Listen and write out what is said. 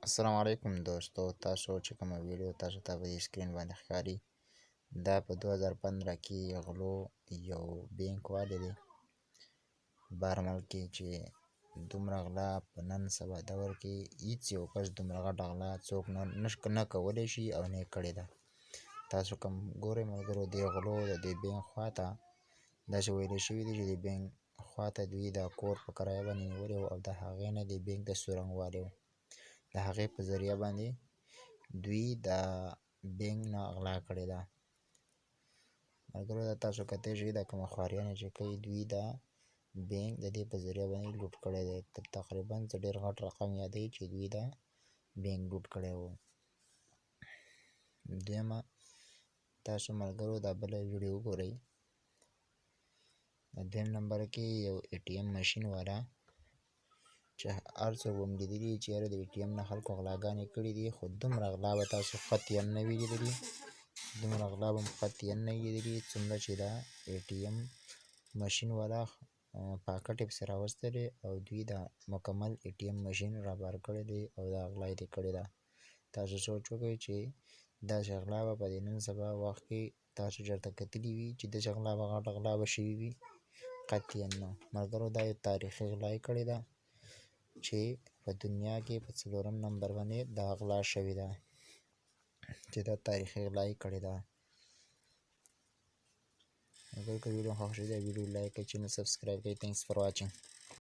السلام علیکم دوستو، تاسو چې کومه ویډیو تاسو ته په سکرین باندې ښکاري دا په 2015 کې غلو یو بینک والی بارمل کې چې دومره غلا په نن سبا دور کې هیڅ یو کس دومره غټه غلا څوک نه کولی شي او نه یې کړې ده. تاسو کوم ګورئ ملګرو، دې غلو د دې بینک خواته داسې ویلی شوي دي چې د بینک خواته دوی دا کور په کرایه باندې نیولی و او د هغې نه د بینک د سورنګ والی و. د هغې په ذریعه باندې دوی د بینک نه غلا کړې ده. ملګرو دا تاسو کتی شئ دا کومه خواریانې چې کوي دوی د بینک د دې په ذریعه باندې لوټ کړی دی. تقریبا څه ډېر غټ رقم یادوي چې دوی د بینک لوټ کړی و. دویمه تاسو ملګرو دا بله ویډیو وګورئ. د دویم نمبر کې یو ATM ماشین والا چې هر څوک به مو لیدلي چې یاره د ATM نه خلکو غلاګانې کړي دي، خو دومره غلا به تاسو قطعاً نه وي لیدلي، دومره غلا به مو قطعاً نه وي لیدلي څومره چې دا ATM ماشین والا پاکټ یې پسې راوستلی او دوی دا مکمل ATM ماشین رابار کړی دی او دا غلا یې کړې ده. تاسو سوچ وکړئ چې داسې غلا به په دې نن سبا وخت کې تاسو چېرته کتلي وي چې داسې غلا به غټه غلا به شوي وي؟ قطعاً نه. ملګرو دا یو تاریخي غلا یې کړې ده چې په دنیا کې په 4م نمبر باندې دا غلا شوې ده چې دا تاریخي غلا یې کړې ده. ملګرو که ویډیو خوښ شوي دا ویډیو لایک کړئ، چینل سبسکرایب کړئ. تھینکس فار واچینګ.